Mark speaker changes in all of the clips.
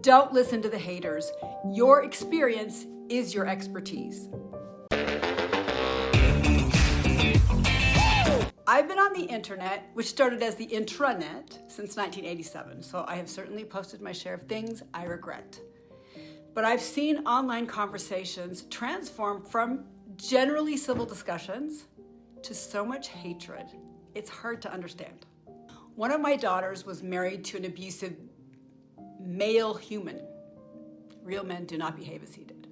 Speaker 1: Don't listen to the haters. Your experience is your expertise. I've been on the internet, which started as the intranet, since 1987, so I have certainly posted my share of things I regret. But I've seen online conversations transform from generally civil discussions to so much hatred. It's hard to understand. One of my daughters was married to an abusive male human. Real men do not behave as he did.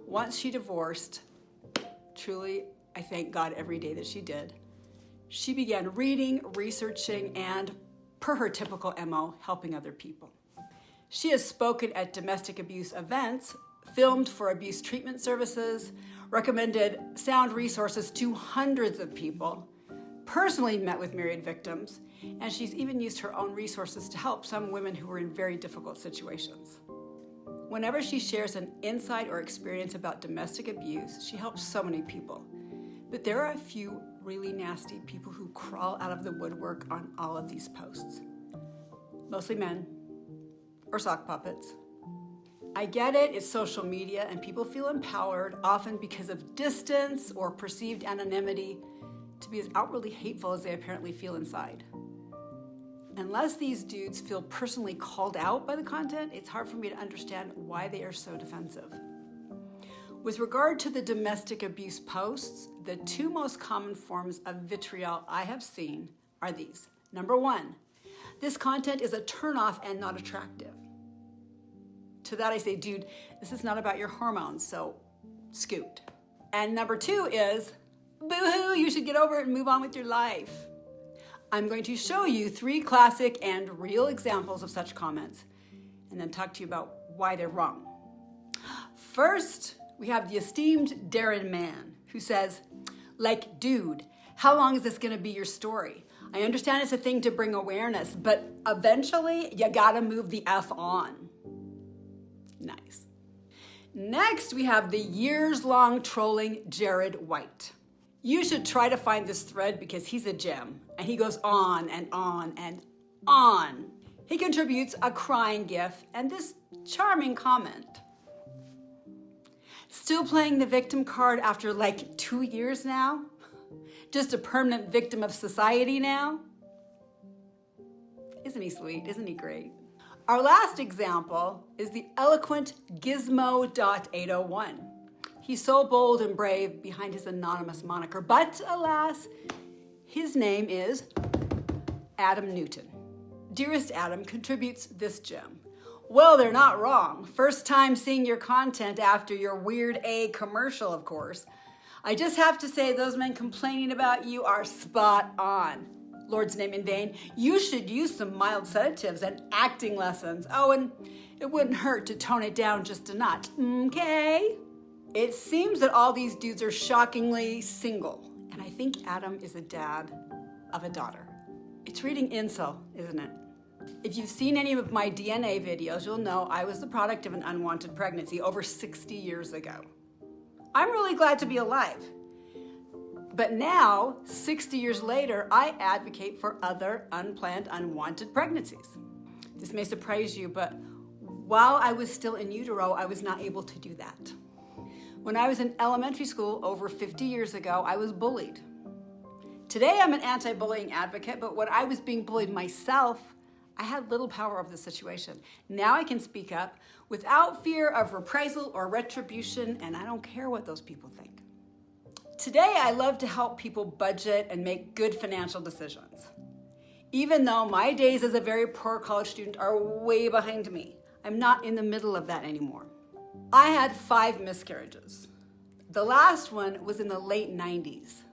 Speaker 1: Once she divorced, truly, I thank God every day that she did, she began reading, researching, and, per her typical MO, helping other people. She has spoken at domestic abuse events, filmed for abuse treatment services, recommended sound resources to hundreds of people, personally met with married victims, and she's even used her own resources to help some women who were in very difficult situations. Whenever she shares an insight or experience about domestic abuse, she helps so many people. But there are a few really nasty people who crawl out of the woodwork on all of these posts. Mostly men or sock puppets. I get it, it's social media and people feel empowered, often because of distance or perceived anonymity, to be as outwardly hateful as they apparently feel inside. Unless these dudes feel personally called out by the content, it's hard for me to understand why they are so defensive. With regard to the domestic abuse posts, the two most common forms of vitriol I have seen are these. Number one, this content is a turnoff and not attractive. To that I say, dude, this is not about your hormones, so scoot. And number two is, boo-hoo, you should get over it and move on with your life. I'm going to show you 3 classic and real examples of such comments, and then talk to you about why they're wrong. First, we have the esteemed Darren Mann, who says, like, dude, how long is this gonna be your story? I understand it's a thing to bring awareness, but eventually you gotta move the F on. Nice. Next, we have the years-long trolling Jared White. You should try to find this thread because he's a gem, and he goes on and on and on. He contributes a crying gif and this charming comment. Still playing the victim card after like 2 years now? Just a permanent victim of society now? Isn't he sweet? Isn't he great? Our last example is the eloquent Gizmo.801. He's so bold and brave behind his anonymous moniker, but alas, his name is Adam Newton. Dearest Adam contributes this gem. Well, they're not wrong. First time seeing your content after your Weird A commercial, of course. I just have to say those men complaining about you are spot on. Lord's name in vain. You should use some mild sedatives and acting lessons. Oh, and it wouldn't hurt to tone it down just a notch, okay? It seems that all these dudes are shockingly single, and I think Adam is a dad of a daughter. It's reading incel, isn't it? If you've seen any of my DNA videos, you'll know I was the product of an unwanted pregnancy over 60 years ago. I'm really glad to be alive. But now, 60 years later, I advocate for other unplanned, unwanted pregnancies. This may surprise you, but while I was still in utero, I was not able to do that. When I was in elementary school over 50 years ago, I was bullied. Today, I'm an anti-bullying advocate, but when I was being bullied myself, I had little power over the situation. Now I can speak up without fear of reprisal or retribution, and I don't care what those people think. Today, I love to help people budget and make good financial decisions. Even though my days as a very poor college student are way behind me, I'm not in the middle of that anymore. I had 5 miscarriages. The last one was in the late 90s.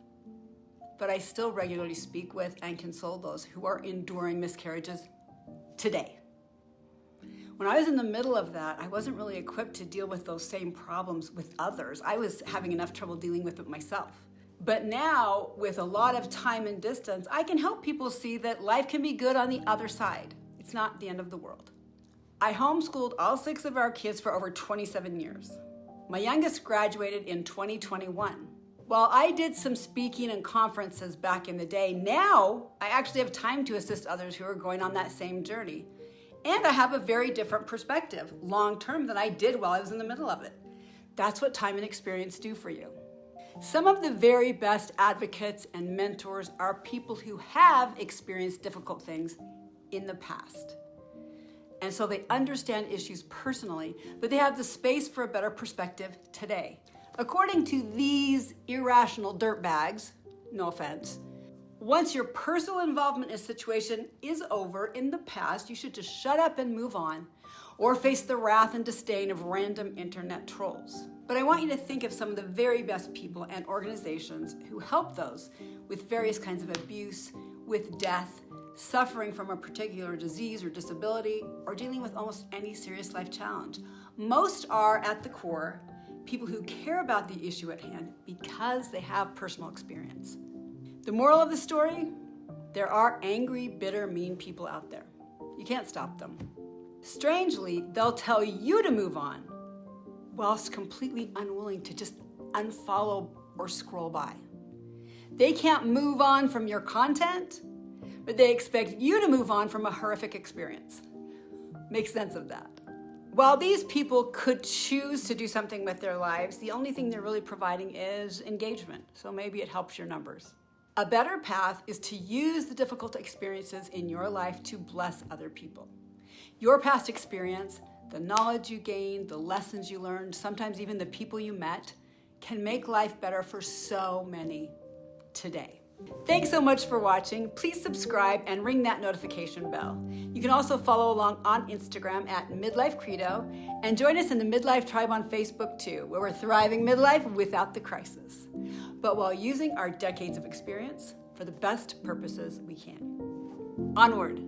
Speaker 1: But I still regularly speak with and console those who are enduring miscarriages today. When I was in the middle of that, I wasn't really equipped to deal with those same problems with others. I was having enough trouble dealing with it myself. But now, with a lot of time and distance, I can help people see that life can be good on the other side. It's not the end of the world. I homeschooled all 6 of our kids for over 27 years. My youngest graduated in 2021. While I did some speaking and conferences back in the day, now I actually have time to assist others who are going on that same journey. And I have a very different perspective, long-term, than I did while I was in the middle of it. That's what time and experience do for you. Some of the very best advocates and mentors are people who have experienced difficult things in the past. And so they understand issues personally, but they have the space for a better perspective today. According to these irrational dirtbags, no offense, once your personal involvement in a situation is over in the past, you should just shut up and move on, or face the wrath and disdain of random internet trolls. But I want you to think of some of the very best people and organizations who help those with various kinds of abuse, with death, suffering from a particular disease or disability, or dealing with almost any serious life challenge. Most are, at the core, people who care about the issue at hand because they have personal experience. The moral of the story? There are angry, bitter, mean people out there. You can't stop them. Strangely, they'll tell you to move on, whilst completely unwilling to just unfollow or scroll by. They can't move on from your content, but they expect you to move on from a horrific experience. Make sense of that. While these people could choose to do something with their lives, the only thing they're really providing is engagement, so maybe it helps your numbers. A better path is to use the difficult experiences in your life to bless other people. Your past experience, the knowledge you gained, the lessons you learned, sometimes even the people you met, can make life better for so many today. Thanks so much for watching. Please subscribe and ring that notification bell. You can also follow along on Instagram at Midlife Credo, and join us in the Midlife Tribe on Facebook too, where we're thriving midlife without the crisis, but while using our decades of experience for the best purposes we can. Onward.